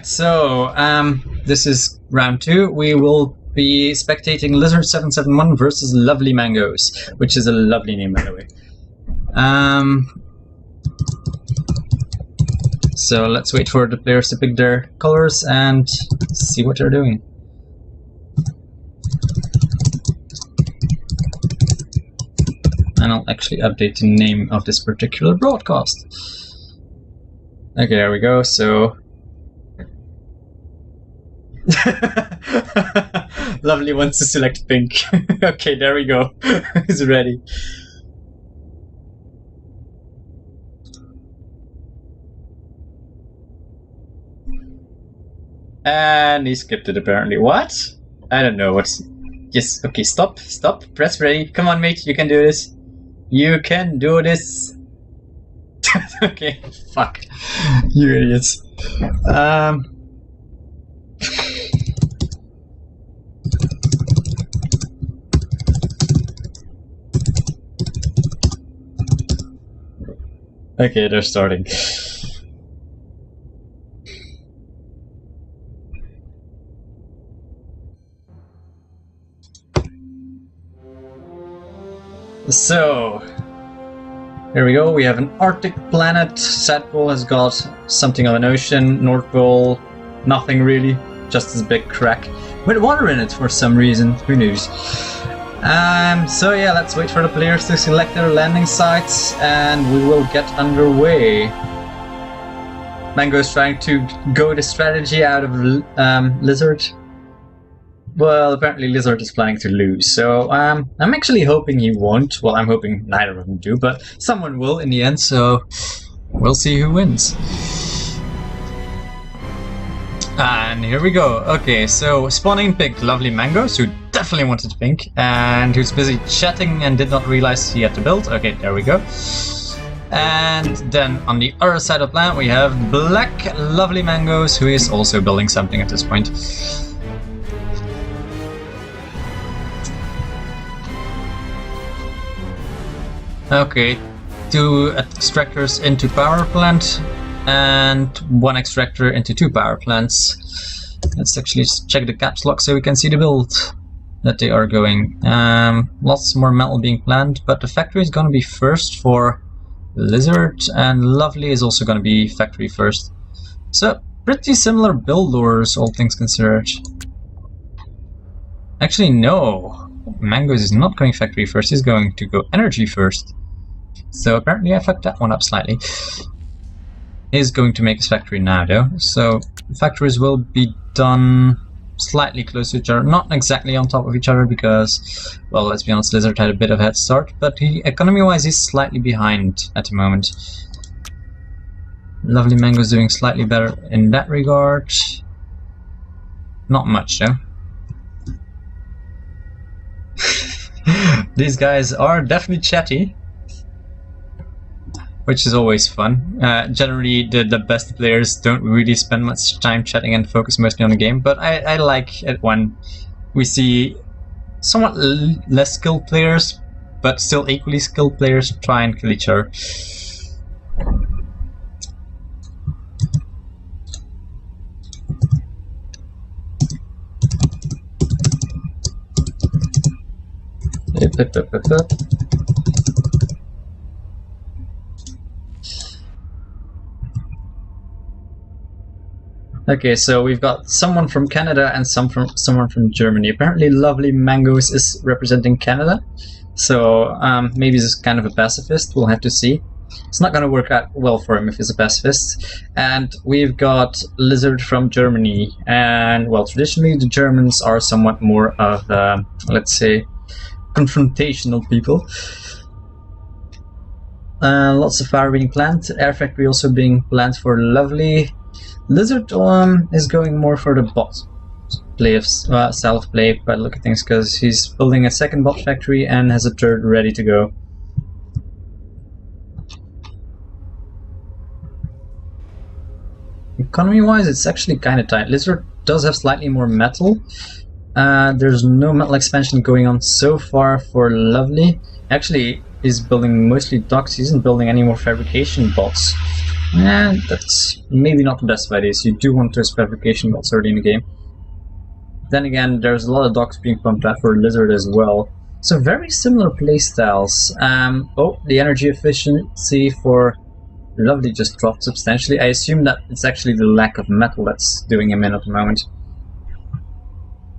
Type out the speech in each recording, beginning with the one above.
So, this is round 2. We will be spectating Lizzard771 versus Luvlymangoes, which is a lovely name, by the way. So let's wait for the players to pick their colors and see what they're doing. And I'll actually update the name of this particular broadcast. Okay, there we go. So Lovely wants to select pink. Okay, there we go. He's ready. And he skipped it apparently. What? I don't know what's... Yes, okay, stop, press ready. Come on, mate, you can do this. You can do this. Okay, fuck. You idiots. Okay, they're starting. So, here we go. We have an Arctic planet. South Pole has got something of an ocean. North Pole, nothing really. Just this big crack with water in it for some reason. Who knows? So yeah, let's wait for the players to select their landing sites and we will get underway. Mango is trying to go the strategy out of Lizzard. Well, apparently Lizzard is planning to lose, so I'm actually hoping he won't. Well, I'm hoping neither of them do, but someone will in the end, so we'll see who wins. And here we go. Okay, so spawning picked Luvlymangoes, who definitely wanted pink, and who's busy chatting and did not realize he had to build. Okay, there we go. And then on the other side of the planet we have black Luvlymangoes, who is also building something at this point. Okay, 2 extractors into power plant and 1 extractor into 2 power plants. Let's actually check the caps lock so we can see the build that they are going. Lots more metal being planned, but the factory is going to be first for Lizzard, and Lovely is also going to be factory first. So pretty similar build orders, all things considered. Actually, no. Mangoes is not going factory first, he's going to go energy first. So apparently I fucked that one up slightly. He's going to make his factory now though, so factories will be done slightly close to each other, not exactly on top of each other because, well, let's be honest, Lizzard had a bit of a head start, but he, economy-wise, he's slightly behind at the moment. Luvlymangoes doing slightly better in that regard. Not much though. These guys are definitely chatty, which is always fun. Generally, the best players don't really spend much time chatting and focus mostly on the game, but I like it when we see somewhat less skilled players, but still equally skilled players try and kill each other. Okay, so we've got someone from Canada and someone from Germany. Apparently Luvlymangoes is representing Canada, so maybe he's kind of a pacifist, we'll have to see. It's not going to work out well for him if he's a pacifist. And we've got Lizzard from Germany, and well, traditionally the Germans are somewhat more of, let's say, confrontational people. Lots of fire being planned, air factory also being planned for Lovely. Lizzard is going more for the bot play of self-play by the look at things, because he's building a second bot factory and has a third ready to go. Economy-wise, it's actually kind of tight. Lizzard does have slightly more metal. There's no metal expansion going on so far for Lovely. Actually, he's building mostly docks. He isn't building any more fabrication bots. And that's maybe not the best of ideas. You do want those fabrication bots early in the game. Then again, there's a lot of docks being pumped out for Lizard as well. So very similar playstyles. Oh, the energy efficiency for Lovely just dropped substantially. I assume that it's actually the lack of metal that's doing him in at the moment.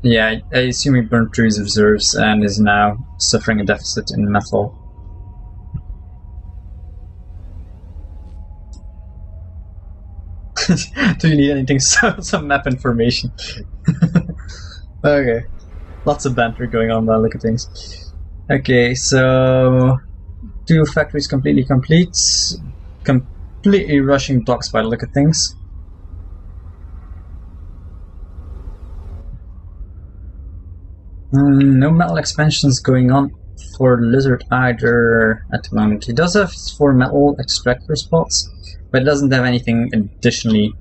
Yeah, I assume he burned through his reserves and is now suffering a deficit in metal. Do you need anything? Some map information. Okay. Lots of banter going on by the look of things. Okay, so 2 factories completely complete. Completely rushing docks by the look of things. No metal expansions going on for Lizard either at the moment. He does have 4 metal extractor spots, but it doesn't have anything additionally.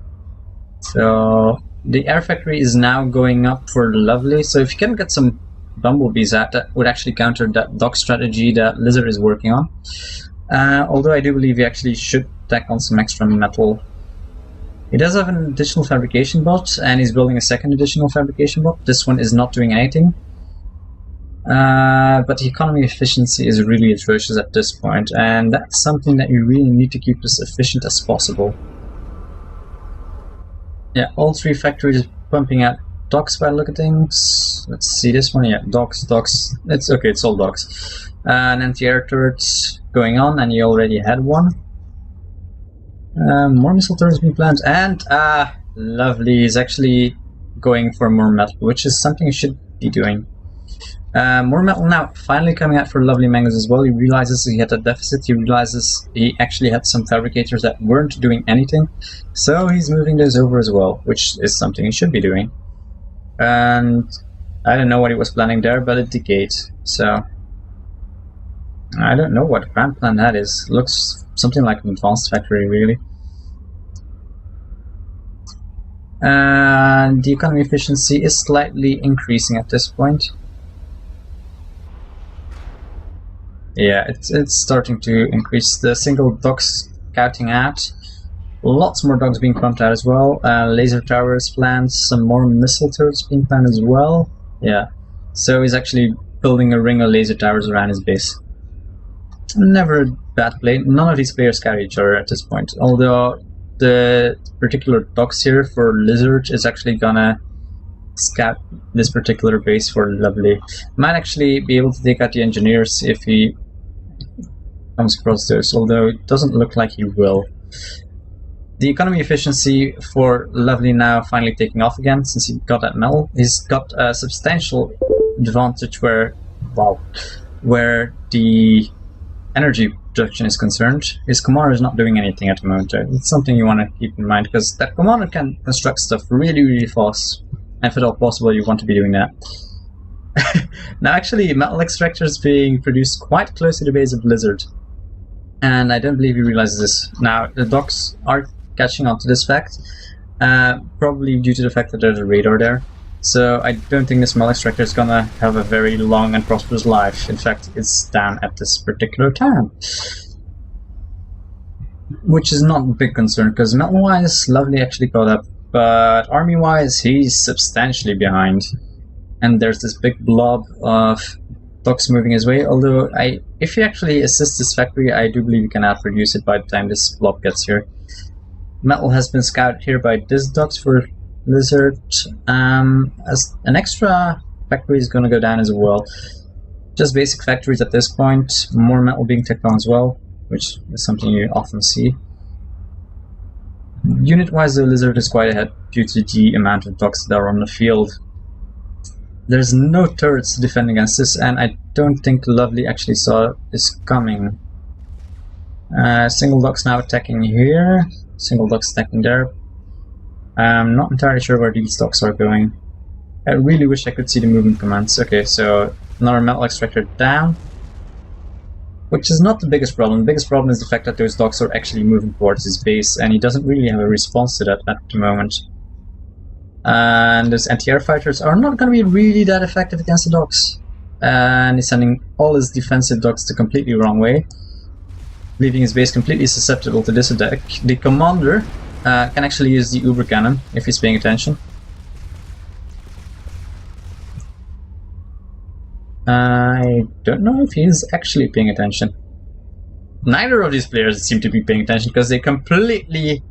So the air factory is now going up for Lovely, so if you can get some bumblebees out, that would actually counter that dock strategy that Lizard is working on. Although I do believe he actually should tack on some extra metal. He does have an additional fabrication bot, and he's building a second additional fabrication bot. This one is not doing anything. But the economy efficiency is really atrocious at this point, and that's something that you really need to keep as efficient as possible. Yeah, all 3 factories pumping out docks by the look at things. Let's see this one. Yeah, docks. It's okay, it's all docks. An anti-air turret going on, and you already had one. More missile turrets being planned, and Lovely is actually going for more metal, which is something you should be doing. More metal now finally coming out for Luvlymangoes as well. He realizes he had a deficit, he realizes he actually had some fabricators that weren't doing anything, so he's moving those over as well, which is something he should be doing. And I don't know what he was planning there, but it decayed, so I don't know what grand plan that is. Looks something like an advanced factory, really. And the economy efficiency is slightly increasing at this point. Yeah, it's starting to increase. The single docks scouting out. Lots more docks being pumped out as well. Laser towers planned, some more missile turrets being planned as well. Yeah, so he's actually building a ring of laser towers around his base. Never a bad play. None of these players carry each other at this point, although the particular docks here for Lizard is actually gonna scout this particular base for Lovely. Might actually be able to take out the engineers if he comes across those, although it doesn't look like he will. The economy efficiency for Lovely now finally taking off again since he got that metal. He's got a substantial advantage where the energy production is concerned. His commander is not doing anything at the moment. It's something you want to keep in mind, because that commander can construct stuff really fast. And if at all possible, you want to be doing that. Now actually, metal extractor is being produced quite close to the base of Lizard. And I don't believe he realizes this. Now, the docks are catching on to this fact, probably due to the fact that there's a radar there. So I don't think this metal extractor is gonna have a very long and prosperous life. In fact, it's down at this particular time. Which is not a big concern, because metal-wise, Lovely actually caught up. But army-wise, he's substantially behind. And there's this big blob of docks moving his way, although if you actually assist this factory, I do believe you can outproduce it by the time this blob gets here. Metal has been scouted here by this docks for Lizard. As an extra factory is going to go down as well. Just basic factories at this point, more metal being tacked on as well, which is something you often see. Unit-wise, the Lizard is quite ahead due to the amount of docks that are on the field. There's no turrets to defend against this, and I don't think Lovely actually saw this coming. Single docks now attacking here, single docks attacking there. I'm not entirely sure where these docks are going. I really wish I could see the movement commands. Okay, so another metal extractor down. Which is not the biggest problem. The biggest problem is the fact that those docks are actually moving towards his base, and he doesn't really have a response to that at the moment. And those anti-air fighters are not going to be really that effective against the docks. And he's sending all his defensive docks the completely wrong way. leaving his base completely susceptible to this attack. The commander can actually use the Uber Cannon if he's paying attention. I don't know if he's actually paying attention. Neither of these players seem to be paying attention because they completely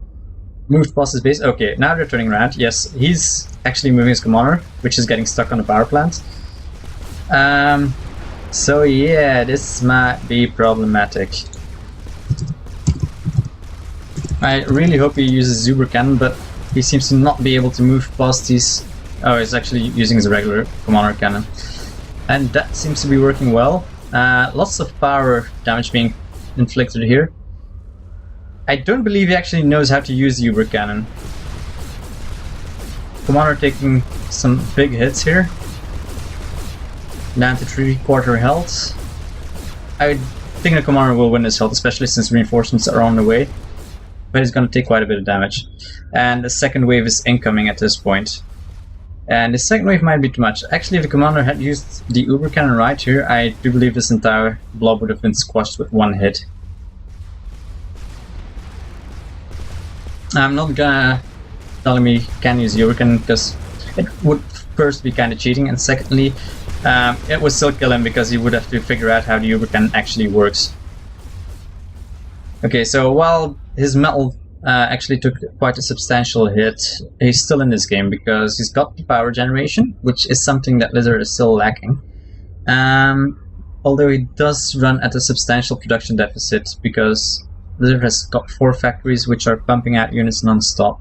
moved past his base. Okay, now they're turning around. Yes, he's actually moving his commander, which is getting stuck on the power plant. So yeah, this might be problematic. I really hope he uses Uber Cannon, but he seems to not be able to move past these. Oh, he's actually using his regular commander cannon. And that seems to be working well. Lots of power damage being inflicted here. I don't believe he actually knows how to use the Uber Cannon. Commander taking some big hits here. Down to 3/4 health. I think the commander will win this health, especially since reinforcements are on the way. But he's going to take quite a bit of damage. And the second wave is incoming at this point. And the second wave might be too much. Actually, if the commander had used the Uber Cannon right here, I do believe this entire blob would have been squashed with one hit. I'm not gonna tell him he can use Uber Cannon because it would first be kind of cheating, and secondly, it would still kill him because he would have to figure out how the Uber Cannon actually works. Okay, so while his metal actually took quite a substantial hit, he's still in this game because he's got the power generation, which is something that Lizzard is still lacking. Although he does run at a substantial production deficit because Lizzard has got 4 factories which are pumping out units non-stop.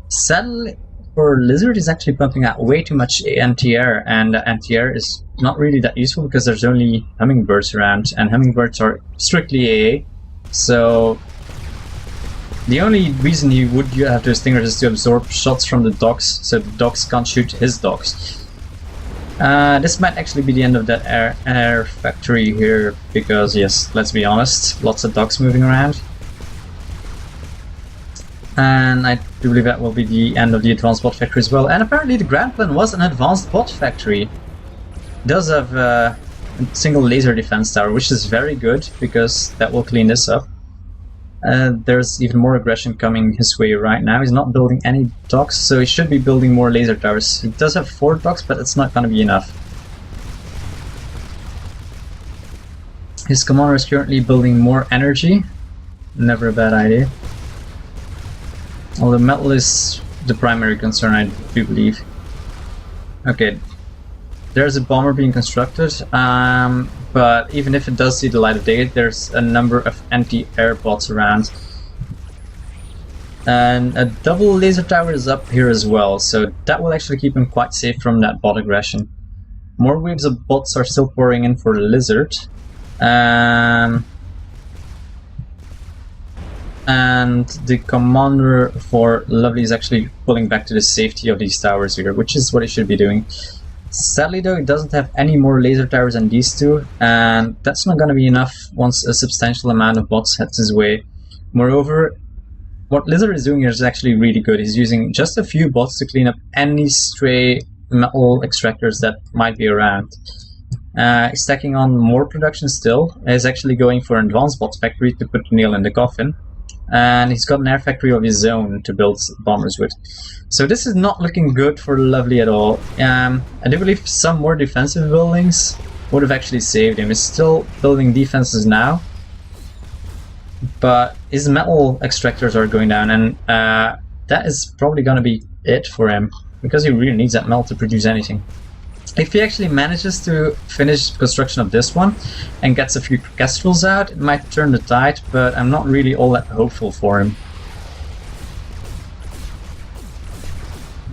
Sadly for Lizzard, he's actually pumping out way too much anti-air, and anti-air is not really that useful because there's only hummingbirds around, and hummingbirds are strictly AA. So the only reason he would have to extinguish is to absorb shots from the docks, so the docks can't shoot his docks. This might actually be the end of that air factory here, because yes, let's be honest, lots of docks moving around. And I do believe that will be the end of the advanced bot factory as well. And apparently the grand plan was an advanced bot factory. It does have a single laser defense tower, which is very good, because that will clean this up. There's even more aggression coming his way right now. He's not building any docks, so he should be building more laser towers. He does have 4 docks, but it's not going to be enough. His commander is currently building more energy. Never a bad idea. Although metal is the primary concern, I do believe. Okay, there's a bomber being constructed. But even if it does see the light of day, there's a number of anti-air bots around. And a double laser tower is up here as well, so that will actually keep him quite safe from that bot aggression. More waves of bots are still pouring in for the Lizard. And the commander for Lovely is actually pulling back to the safety of these towers here, which is what he should be doing. Sadly though, he doesn't have any more laser towers than these two, and that's not going to be enough once a substantial amount of bots heads his way. Moreover, what Lizzard is doing here is actually really good. He's using just a few bots to clean up any stray metal extractors that might be around. He's stacking on more production still. He's actually going for an advanced bot factory to put the nail in the coffin. And he's got an air factory of his own to build bombers with. So this is not looking good for Lovely at all. I do believe some more defensive buildings would have actually saved him. He's still building defenses now, but his metal extractors are going down, and that is probably going to be it for him, because he really needs that metal to produce anything. If he actually manages to finish construction of this one and gets a few kestrels out, it might turn the tide, but I'm not really all that hopeful for him.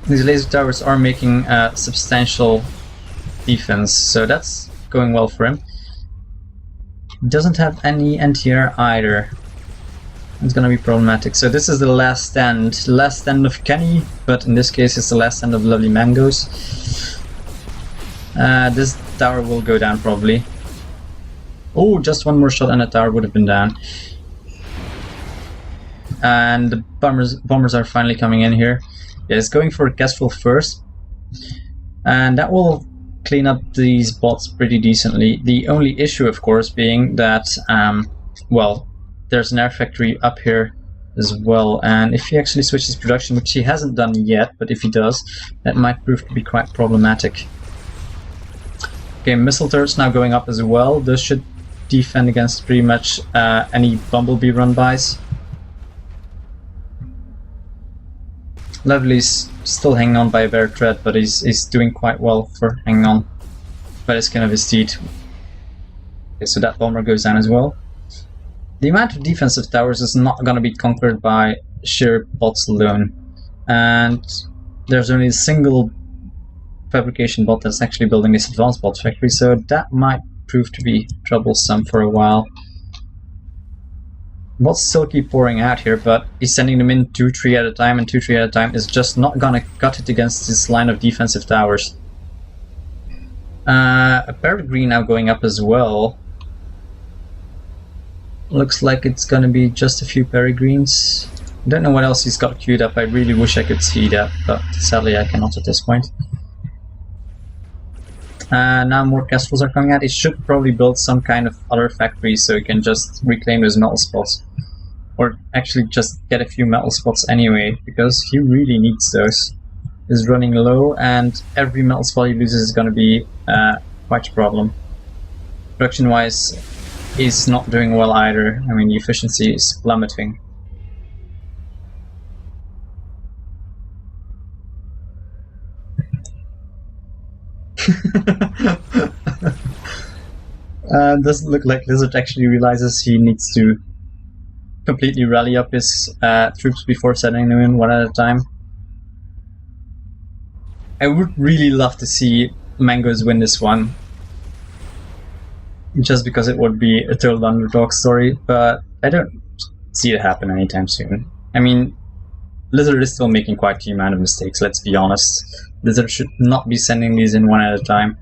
These laser towers are making substantial defense, so that's going well for him. He doesn't have any anti-air either. It's gonna be problematic. So this is the last stand of Kenny, but in this case it's the last stand of Luvlymangoes. This tower will go down probably. Oh, just one more shot and the tower would have been down. And the bombers are finally coming in here. Yeah, it's going for a kestrel first, and that will clean up these bots pretty decently. The only issue, of course, being that, well, there's an air factory up here as well, and if he actually switches production, which he hasn't done yet, but if he does, that might prove to be quite problematic. Okay, missile turrets now going up as well. Those should defend against pretty much any bumblebee run-bys. Lovely's still hanging on by a bare thread, but he's doing quite well for hanging on by the skin of his teeth. Okay, so that bomber goes down as well. The amount of defensive towers is not going to be conquered by sheer bots alone. And there's only a single fabrication bot that's actually building this advanced bot factory, so that might prove to be troublesome for a while. Bots still keep pouring out here, but he's sending them in 2-3 at a time, and 2-3 at a time is just not going to cut it against this line of defensive towers. A peregrine now going up as well. Looks like it's gonna be just a few peregrines. Don't know what else he's got queued up. I really wish I could see that, but sadly I cannot at this point. Now more castles are coming out. He should probably build some kind of other factory so he can just reclaim those metal spots. Or actually just get a few metal spots anyway, because he really needs those. He's running low, and every metal spot he loses is gonna be quite a problem. Production-wise, he's not doing well either. I mean, the efficiency is plummeting. Doesn't look like Lizzard actually realizes he needs to completely rally up his troops before sending them in one at a time. I would really love to see Mangoes win this one, just because it would be a total underdog story, but I don't see it happen anytime soon. I mean, Lizzard is still making quite the amount of mistakes, let's be honest. Lizzard should not be sending these in one at a time.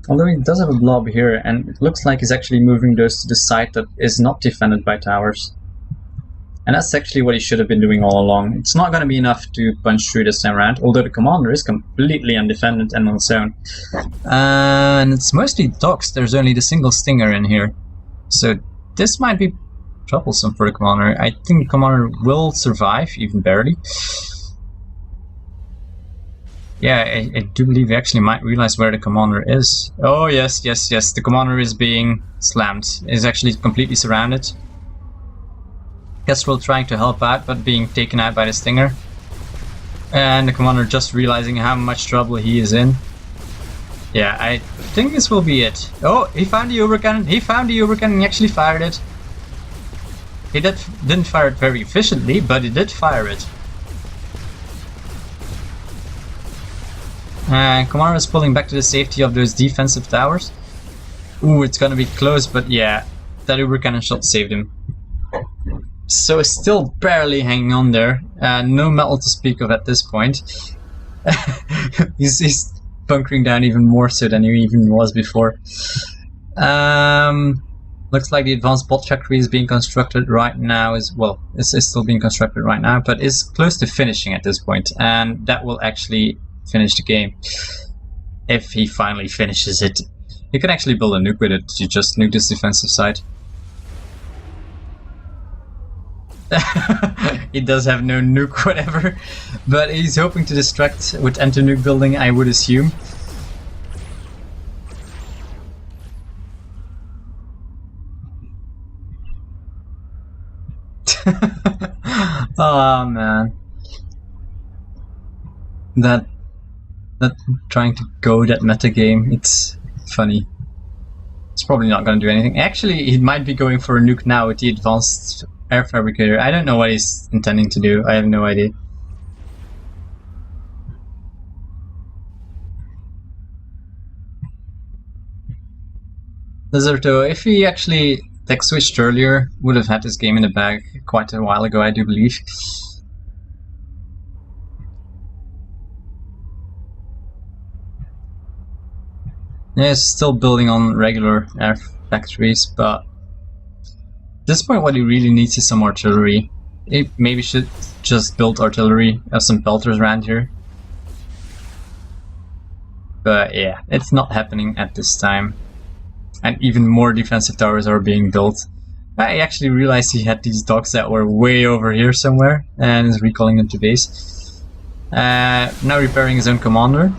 Although he does have a blob here, and it looks like he's actually moving those to the side that is not defended by towers. And that's actually what he should have been doing all along. It's not going to be enough to punch through this time around, although the commander is completely undefended and on its own. And it's mostly docks, there's only the single stinger in here. So this might be troublesome for the commander. I think the commander will survive, even barely. Yeah, I do believe he actually might realize where the commander is. Oh yes, yes, yes, the commander is being slammed. He's actually completely surrounded. Kestrel trying to help out, but being taken out by the stinger. And the commander just realizing how much trouble he is in. Yeah, I think this will be it. Oh, he found the Uber-cannon. He found the Uber-cannon. He actually fired it. He didn't fire it very efficiently, but he did fire it. And commander is pulling back to the safety of those defensive towers. Ooh, it's gonna be close, but yeah, that Uber-cannon shot saved him. So it's still barely hanging on there. No metal to speak of at this point. he's bunkering down even more so than he even was before. Looks like the advanced bot factory is being constructed right now as well. It's still being constructed right now, but is close to finishing at this point, and that will actually finish the game. If he finally finishes it. You can actually build a nuke with it. You just nuke this defensive side. He does have no nuke, whatever, but he's hoping to distract with anti-nuke building, I would assume. Oh man, that trying to go that meta game, it's funny. It's probably not going to do anything. Actually, he might be going for a nuke now with the advanced air fabricator. I don't know what he's intending to do. I have no idea. Lizzard771, if he actually tech switched earlier, would have had this game in the bag quite a while ago, I do believe. Yeah, he's still building on regular air factories, but at this point what he really needs is some artillery. He maybe should just build artillery, have some pelters around here. But yeah, it's not happening at this time. And even more defensive towers are being built. I actually realized he had these docks that were way over here somewhere, and is recalling them to base. Now repairing his own commander.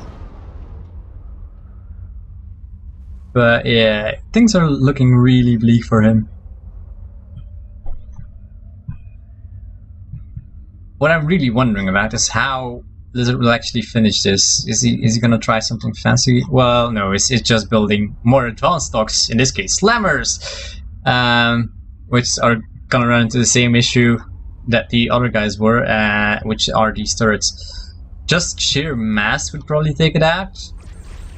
But yeah, things are looking really bleak for him. What I'm really wondering about is how Lizzard will actually finish this. Is he gonna try something fancy? Well, no, it's just building more advanced docks, in this case slammers, which are gonna run into the same issue that the other guys were, which are these turrets. Just sheer mass would probably take it out,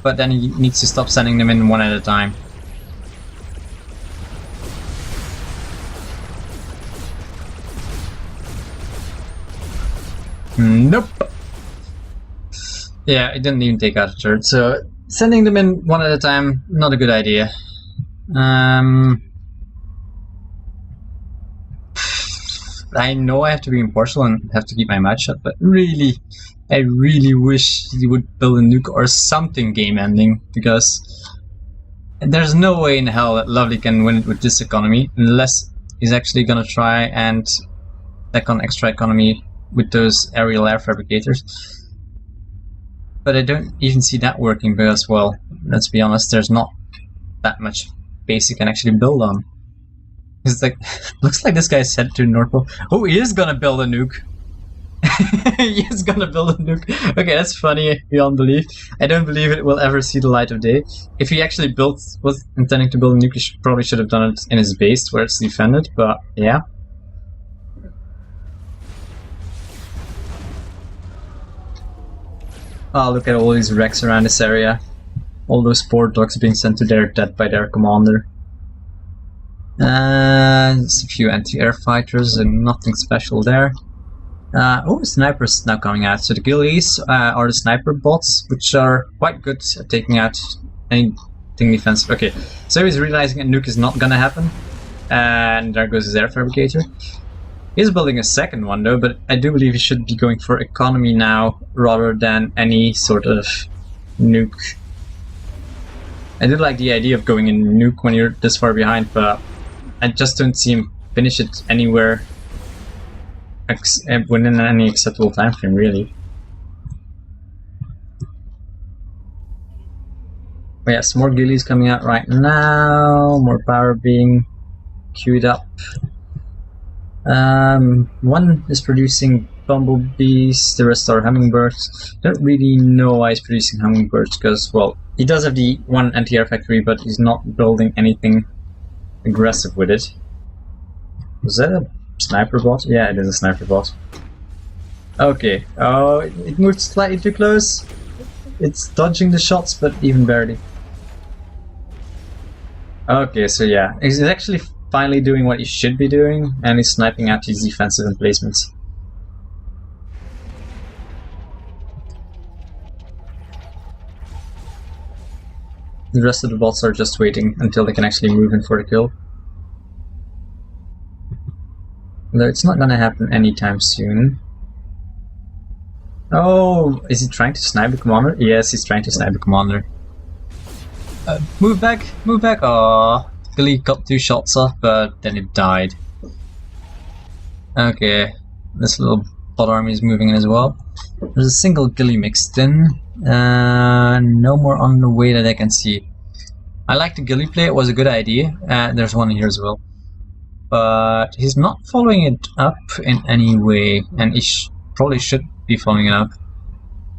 but then he needs to stop sending them in one at a time. Nope. Yeah, it didn't even take out a turret, so sending them in one at a time, not a good idea. I know I have to be impartial and have to keep my mouth shut, but really, I really wish he would build a nuke or something game-ending, because there's no way in hell that Lovely can win it with this economy, unless he's actually gonna try and deck on extra economy with those aerial air fabricators. But I don't even see that working because, well, let's be honest, there's not that much base you can actually build on. It's like, looks like this guy said to North Pole, oh, he is gonna build a nuke. He is gonna build a nuke. Okay, that's funny beyond belief. I don't believe it will ever see the light of day. If he actually was intending to build a nuke, he probably should have done it in his base where it's defended, but yeah. Oh, look at all these wrecks around this area. All those port dogs being sent to their death by their commander. There's a few anti-air fighters and nothing special there. Oh, snipers now coming out. So the ghillies are the sniper bots, which are quite good at taking out anything defensive. Okay, so he's realizing a nuke is not gonna happen. And there goes his air fabricator. He's building a second one though, but I do believe he should be going for economy now rather than any sort of nuke. I do like the idea of going in nuke when you're this far behind, but I just don't see him finish it anywhere within any acceptable time frame, really. But yes, more ghillies coming out right now, more power being queued up. One is producing bumblebees, the rest are hummingbirds. Don't really know why he's producing hummingbirds, because, well, he does have the one anti-air factory, but he's not building anything aggressive with it. Was that a sniper bot? Yeah, it is a sniper bot. Okay, oh, it moved slightly too close. It's dodging the shots, but even barely. Okay, so yeah, he's actually finally doing what he should be doing, and he's sniping out these defensive emplacements. The rest of the bots are just waiting until they can actually move in for the kill. Though it's not gonna happen anytime soon. Oh, is he trying to snipe the commander? Yes, he's trying to snipe the commander. Move back, move back. Aww. Ghillie got 2 shots off, but then it died. Okay, this little bot army is moving in as well. There's a single ghillie mixed in. No more on the way that I can see. I like the ghillie play, it was a good idea. There's one here as well. But he's not following it up in any way, and he probably should be following it up.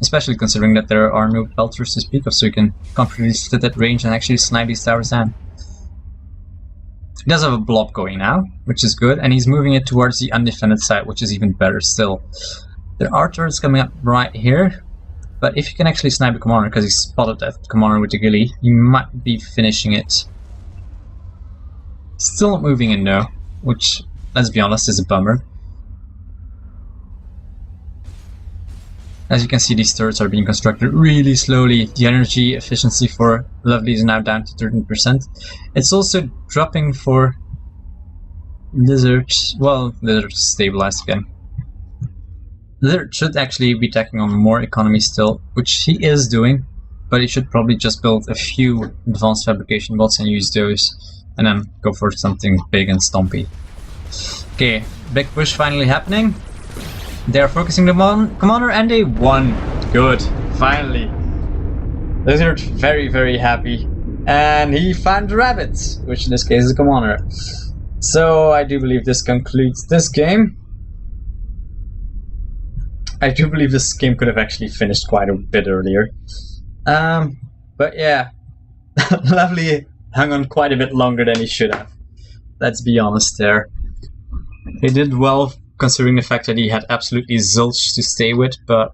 Especially considering that there are no pelters to speak of, so you can comfortably sit at range and actually snipe these towers down. He does have a blob going now, which is good, and he's moving it towards the undefended side, which is even better still. There are turrets coming up right here, but if you can actually snipe the commander, because he spotted that commander with the ghillie, you might be finishing it. Still not moving in though, which, let's be honest, is a bummer. As you can see, these turrets are being constructed really slowly. The energy efficiency for Lovely is now down to 13%. It's also dropping for Lizzard. Well, Lizzard is stabilized again. Lizzard should actually be tacking on more economy still, which he is doing. but he should probably just build a few advanced fabrication bots and use those, and then go for something big and stompy. Okay, big push finally happening. They're focusing the commander and they won. Good, finally. Lizzard very, very happy. And he found the rabbit, which in this case is a commander. So I do believe this concludes this game. I do believe this game could have actually finished quite a bit earlier. But yeah, Lovely hung on quite a bit longer than he should have. Let's be honest there. He did well considering the fact that he had absolutely zilch to stay with, but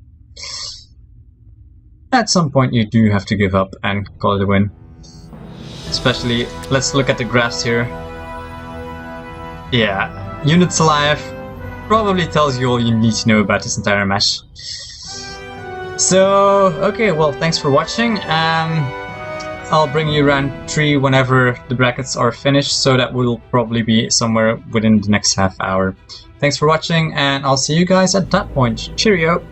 at some point you do have to give up and call it a win. Especially, let's look at the graphs here. Yeah, units alive probably tells you all you need to know about this entire match. So, okay, well, thanks for watching. I'll bring you round 3 whenever the brackets are finished, so that will probably be somewhere within the next half hour. Thanks for watching, and I'll see you guys at that point. Cheerio!